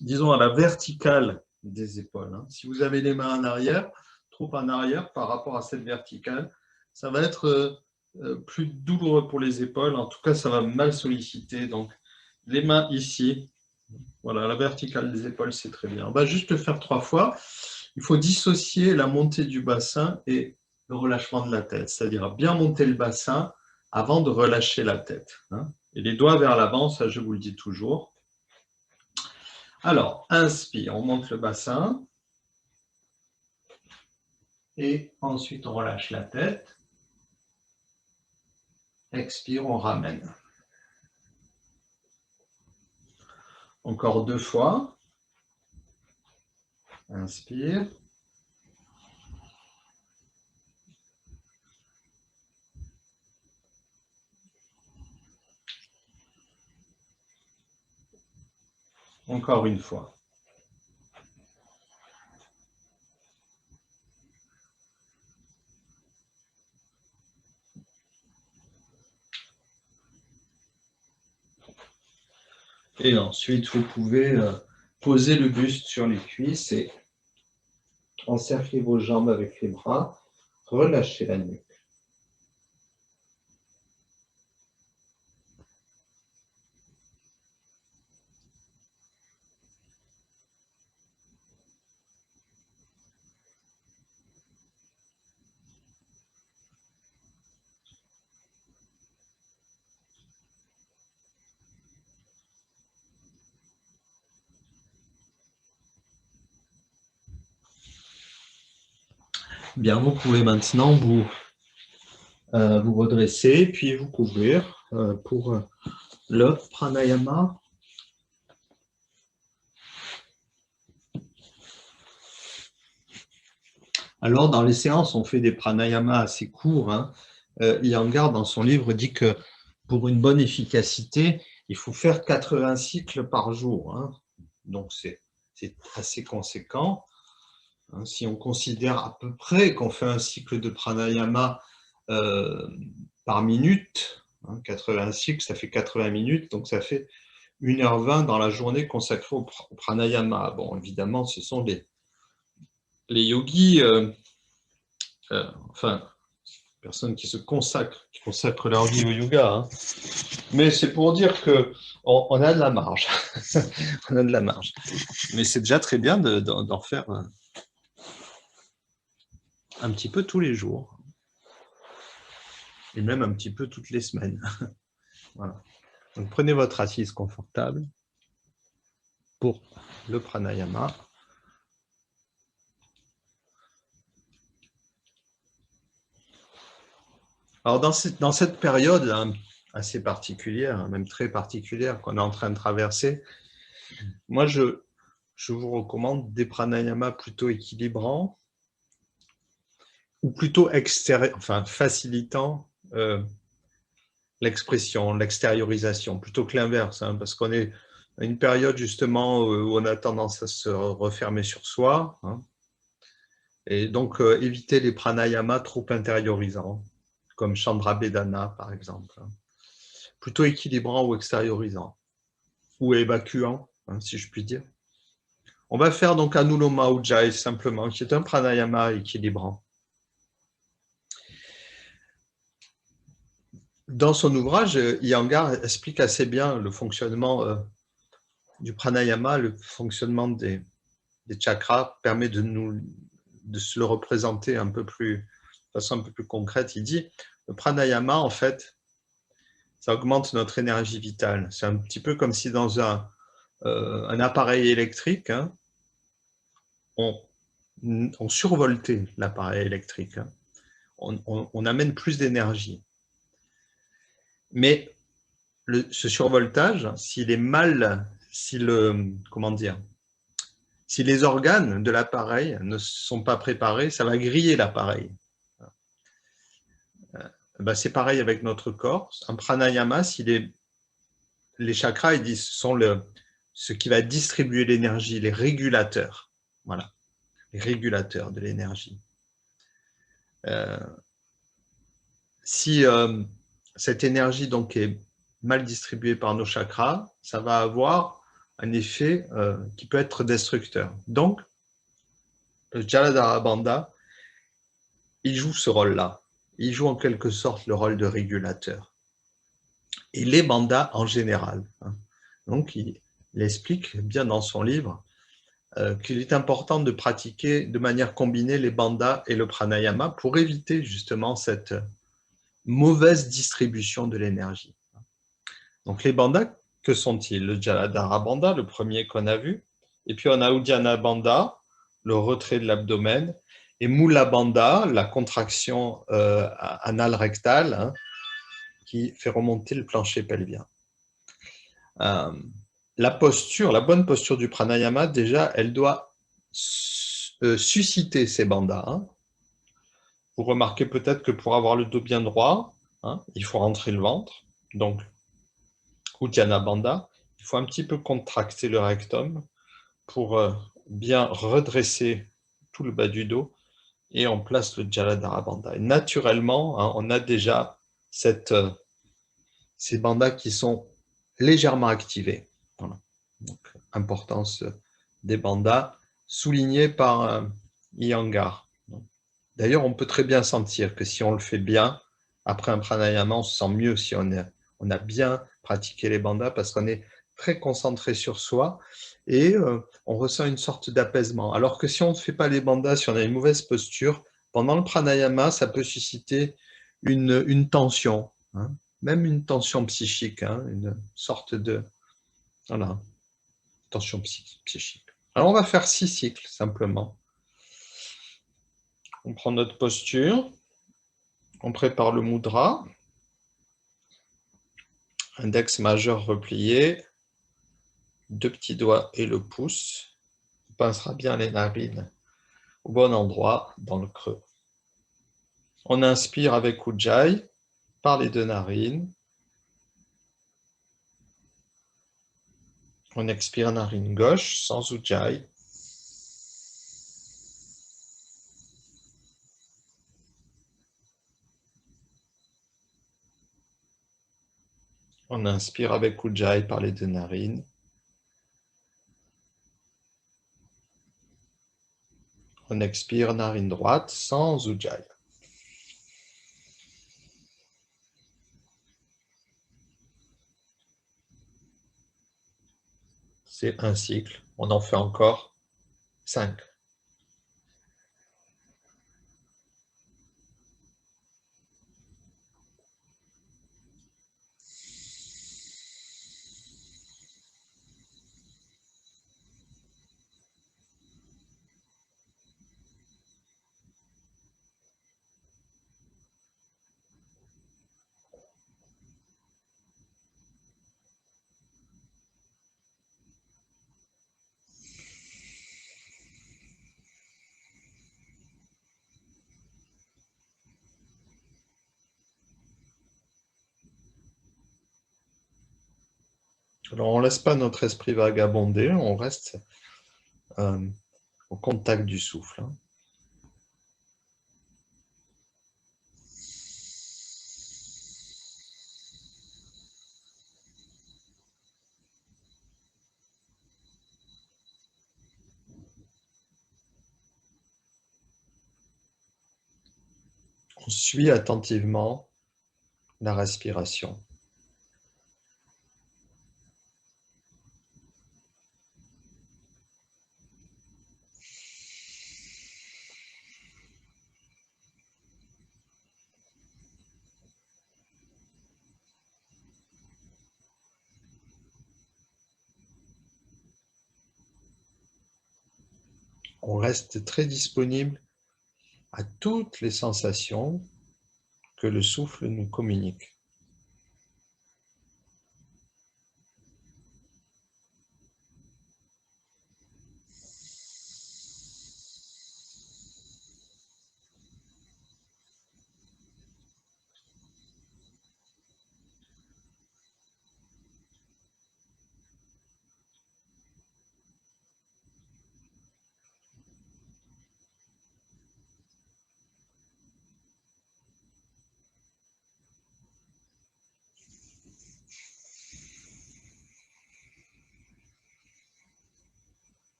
disons, à la verticale des épaules. Si vous avez les mains en arrière, trop en arrière par rapport à cette verticale, ça va être plus douloureux pour les épaules. En tout cas, ça va mal solliciter. Donc, les mains ici, voilà, la verticale des épaules, c'est très bien. On va juste le faire 3 fois. Il faut dissocier la montée du bassin et le relâchement de la tête, c'est-à-dire bien monter le bassin avant de relâcher la tête. Et les doigts vers l'avant, ça je vous le dis toujours. Alors, inspire, on monte le bassin. Et ensuite, on relâche la tête. Expire, on ramène. Encore 2 fois. Inspire. Encore une fois. Et ensuite, vous pouvez poser le buste sur les cuisses et encercler vos jambes avec les bras. Relâchez la nuque. Bien, vous pouvez maintenant vous redresser, puis vous couvrir pour le pranayama. Alors, dans les séances, on fait des pranayamas assez courts. Hein. Iyengar, dans son livre, dit que pour une bonne efficacité, il faut faire 80 cycles par jour. Hein. Donc, c'est assez conséquent. Hein, si on considère à peu près qu'on fait un cycle de pranayama par minute, hein, 80 cycles, ça fait 80 minutes, donc ça fait 1h20 dans la journée consacrée au pranayama. Bon, évidemment, ce sont les yogis, enfin, personnes qui consacrent leur vie au yoga. Hein. Mais c'est pour dire qu'on a de la marge. On a de la marge. Mais c'est déjà très bien d'en faire un petit peu tous les jours. Et même un petit peu toutes les semaines. Voilà. Donc prenez votre assise confortable pour le pranayama. Alors dans cette période hein, assez particulière, même très particulière qu'on est en train de traverser, moi je vous recommande des pranayamas plutôt équilibrants ou plutôt facilitant l'expression, l'extériorisation, plutôt que l'inverse, hein, parce qu'on est à une période justement où on a tendance à se refermer sur soi, hein, et donc éviter les pranayamas trop intériorisants, comme Chandra Bedana par exemple, hein, plutôt équilibrant ou extériorisant, ou évacuant, hein, si je puis dire. On va faire donc Anuloma Ujjayi simplement, qui est un pranayama équilibrant. Dans son ouvrage, Iyengar explique assez bien le fonctionnement du pranayama, le fonctionnement des chakras, permet de se le représenter de façon un peu plus concrète. Il dit, le pranayama, en fait, ça augmente notre énergie vitale. C'est un petit peu comme si dans un appareil électrique, hein, on survoltait l'appareil électrique. Hein. On amène plus d'énergie. Mais ce survoltage, s'il est mal, si les organes de l'appareil ne sont pas préparés, ça va griller l'appareil. Ben c'est pareil avec notre corps. Un pranayama, les chakras, ils disent, sont ce qui va distribuer l'énergie, les régulateurs. Voilà, les régulateurs de l'énergie. Si cette énergie donc est mal distribuée par nos chakras, ça va avoir un effet qui peut être destructeur. Donc, le Jaladhara Bandha, il joue ce rôle-là. Il joue en quelque sorte le rôle de régulateur. Et les bandhas en général. Hein. Donc, il explique bien dans son livre qu'il est important de pratiquer de manière combinée les bandhas et le pranayama pour éviter justement cette mauvaise distribution de l'énergie. Donc les bandhas, que sont-ils? Le Jaladhara Bandha, le premier qu'on a vu, et puis on a Uddiyana Bandha, le retrait de l'abdomen, et Mula Bandha, la contraction anale rectale, hein, qui fait remonter le plancher pelvien. La bonne posture du pranayama, déjà, elle doit susciter ces bandas. Hein. Vous remarquez peut-être que pour avoir le dos bien droit, hein, il faut rentrer le ventre. Donc, Uddiyana Bandha, il faut un petit peu contracter le rectum pour bien redresser tout le bas du dos et on place le Jaladhara Bandha. Et naturellement, hein, on a déjà ces bandas qui sont légèrement activés. Voilà. Donc, importance des bandas soulignée par Iyengar. D'ailleurs, on peut très bien sentir que si on le fait bien, après un pranayama, on se sent mieux si on a bien pratiqué les bandas parce qu'on est très concentré sur soi et on ressent une sorte d'apaisement. Alors que si on ne fait pas les bandas, si on a une mauvaise posture, pendant le pranayama, ça peut susciter une tension, hein, même une tension psychique, hein, une sorte de voilà, tension psychique. Alors on va faire 6 cycles simplement. On prend notre posture, on prépare le mudra, index majeur replié, 2 petits doigts et le pouce. On pincera bien les narines au bon endroit, dans le creux. On inspire avec Ujjayi par les 2 narines. On expire narine gauche sans Ujjayi. On inspire avec Ujjayi par les 2 narines. On expire narine droite sans Ujjayi. C'est un cycle. On en fait encore 5. Alors, on ne laisse pas notre esprit vagabonder, on reste au contact du souffle. Hein. On suit attentivement la respiration. On reste très disponible à toutes les sensations que le souffle nous communique.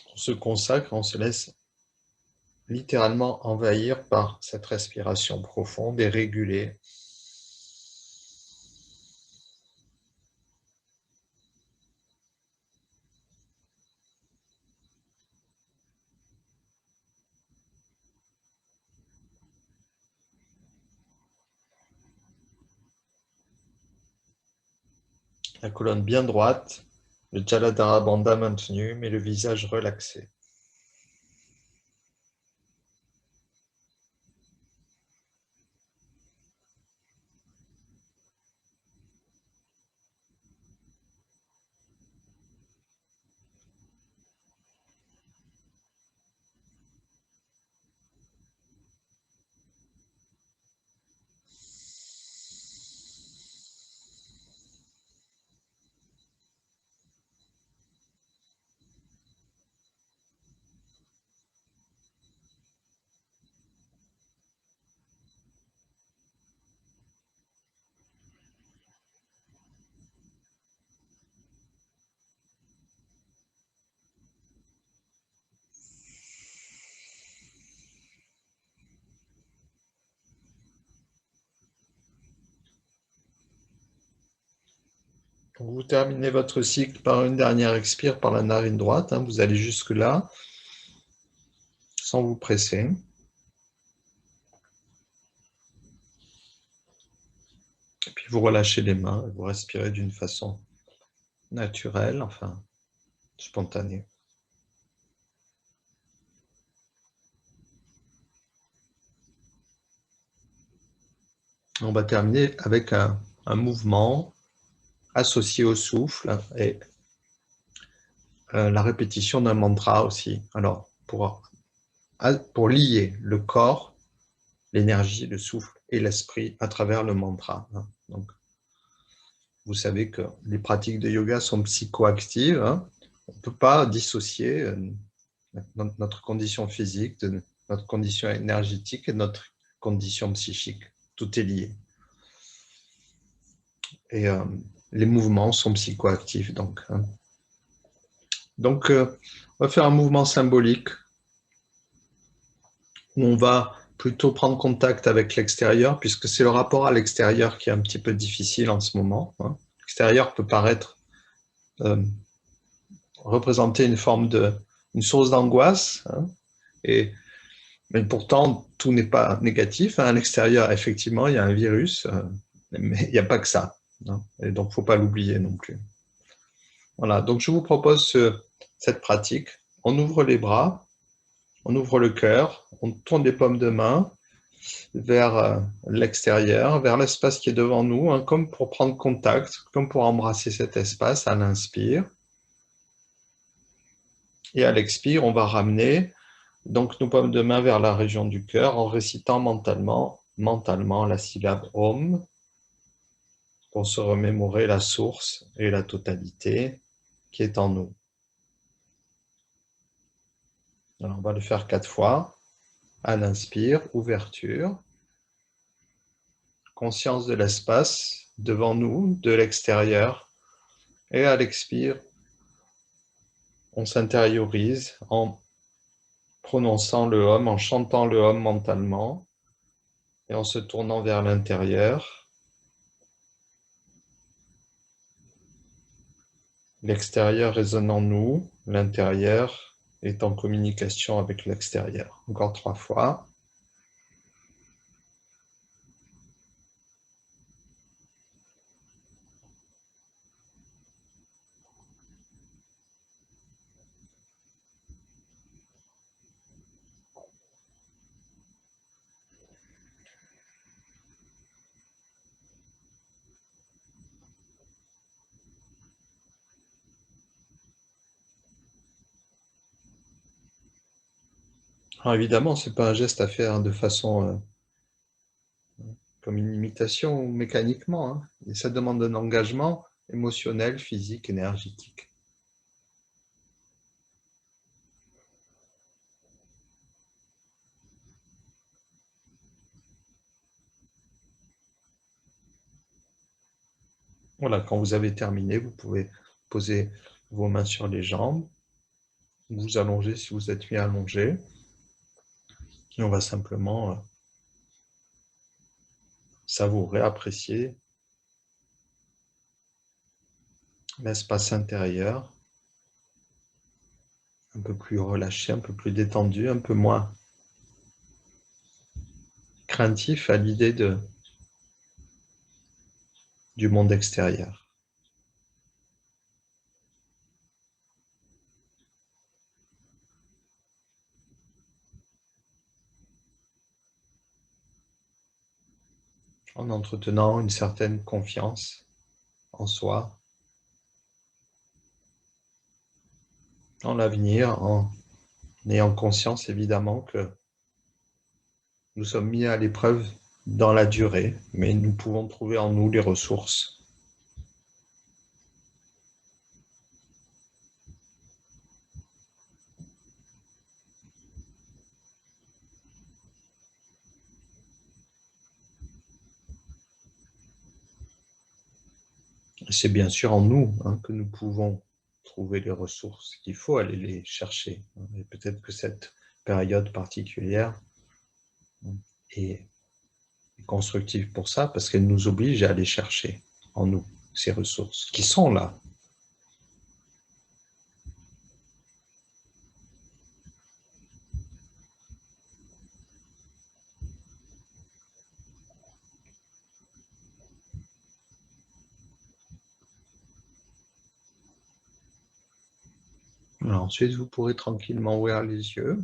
On se consacre, on se laisse littéralement envahir par cette respiration profonde et régulée. La colonne bien droite, le Jaladhara Bandha maintenu, mais le visage relaxé. Vous terminez votre cycle par une dernière expire par la narine droite. Vous allez jusque-là, sans vous presser. Et puis vous relâchez les mains et vous respirez d'une façon naturelle, enfin spontanée. On va terminer avec un mouvement associé au souffle et la répétition d'un mantra aussi. Alors, pour lier le corps, l'énergie, le souffle et l'esprit à travers le mantra. Donc, vous savez que les pratiques de yoga sont psychoactives. On ne peut pas dissocier notre condition physique, de notre condition énergétique et notre condition psychique. Tout est lié. Et les mouvements sont psychoactifs. Donc, on va faire un mouvement symbolique où on va plutôt prendre contact avec l'extérieur, puisque c'est le rapport à l'extérieur qui est un petit peu difficile en ce moment. L'extérieur peut paraître représenter une source d'angoisse, mais pourtant, tout n'est pas négatif. À l'extérieur, effectivement, il y a un virus, mais il n'y a pas que ça. Et donc, il ne faut pas l'oublier non plus. Voilà, donc je vous propose cette pratique. On ouvre les bras, on ouvre le cœur, on tourne les paumes de main vers l'extérieur, vers l'espace qui est devant nous, comme pour prendre contact, comme pour embrasser cet espace à l'inspire. Et à l'expire, on va ramener donc nos paumes de main vers la région du cœur en récitant mentalement la syllabe Om pour se remémorer la source et la totalité qui est en nous. Alors, on va le faire 4 fois. À l'inspire, ouverture, conscience de l'espace devant nous, de l'extérieur. Et à l'expire, on s'intériorise en prononçant le Om, en chantant le Om mentalement et en se tournant vers l'intérieur. L'extérieur résonne en nous, l'intérieur est en communication avec l'extérieur. Encore 3 fois. Alors évidemment, ce n'est pas un geste à faire de façon comme une imitation ou mécaniquement. Et ça demande un engagement émotionnel, physique, énergétique. Voilà, quand vous avez terminé, vous pouvez poser vos mains sur les jambes, vous allonger si vous êtes mis allongé. Et on va simplement savourer, apprécier l'espace intérieur, un peu plus relâché, un peu plus détendu, un peu moins craintif à l'idée du monde extérieur. En entretenant une certaine confiance en soi, en l'avenir, en ayant conscience évidemment que nous sommes mis à l'épreuve dans la durée, mais nous pouvons trouver en nous les ressources. C'est bien sûr en nous que nous pouvons trouver les ressources, qu'il faut aller les chercher. Et peut-être que cette période particulière est constructive pour ça, parce qu'elle nous oblige à aller chercher en nous ces ressources qui sont là. Alors, ensuite, vous pourrez tranquillement ouvrir les yeux,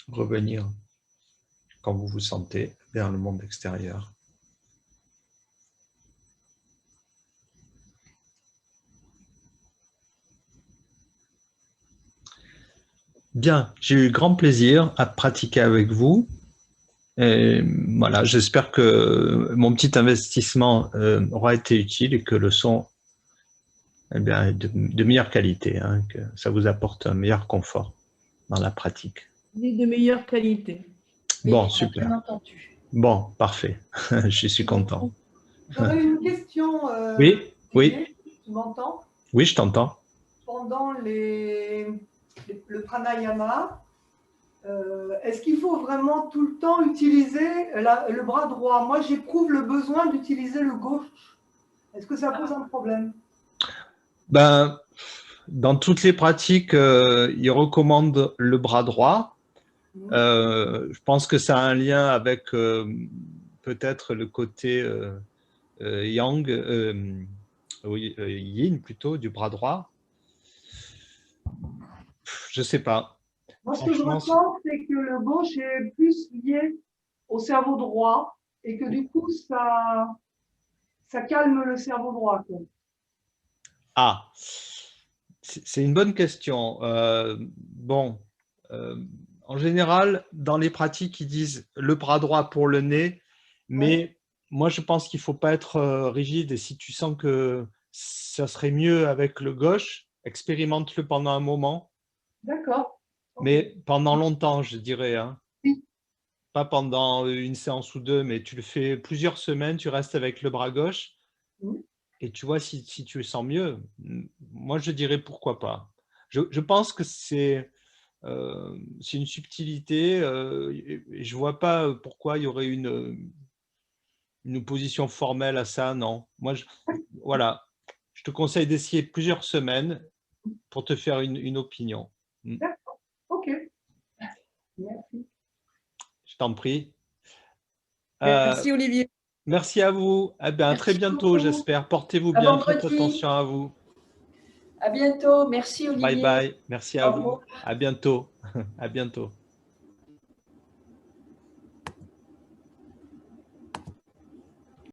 revenir quand vous vous sentez vers le monde extérieur. Bien, j'ai eu grand plaisir à pratiquer avec vous. Et voilà, j'espère que mon petit investissement aura été utile et que le son est de meilleure qualité, hein, que ça vous apporte un meilleur confort dans la pratique. De meilleure qualité. Bon, Oui, super. bien entendu. Bon, parfait. Je suis content. J'aurais une question. Oui, oui, Tu m'entends? oui, je t'entends. Pendant le pranayama, est-ce qu'il faut vraiment tout le temps utiliser le bras droit? Moi, j'éprouve le besoin d'utiliser le gauche. Est-ce que ça pose un problème? Ben, dans toutes les pratiques, ils recommandent le bras droit. Je pense que ça a un lien avec peut-être le côté yang, oui, yin plutôt, du bras droit. Je ne sais pas. Moi, ce que je ressens, c'est que le gauche est plus lié au cerveau droit et que du coup, ça calme le cerveau droit, quoi. Ah, c'est une bonne question. Bon, en général, dans les pratiques, ils disent le bras droit pour le nez, mais moi, je pense qu'il ne faut pas être rigide. Et si tu sens que ça serait mieux avec le gauche, expérimente-le pendant un moment. D'accord. Mais pendant longtemps, je dirais. Hein. Oui. Pas pendant une séance ou deux, mais tu le fais plusieurs semaines, tu restes avec le bras gauche. Et tu vois si tu le sens mieux. Moi, je dirais pourquoi pas. Je pense que c'est une subtilité et je ne vois pas pourquoi il y aurait une opposition formelle à ça, non. Moi, voilà, je te conseille d'essayer plusieurs semaines pour te faire une opinion. D'accord, ok. Merci. Je t'en prie. Merci Olivier. Merci à vous. Eh bien, à très bientôt, j'espère. Portez-vous bien. Faites attention à vous. À bientôt. Merci Olivier. Bye bye. Merci à vous. À bientôt. À bientôt.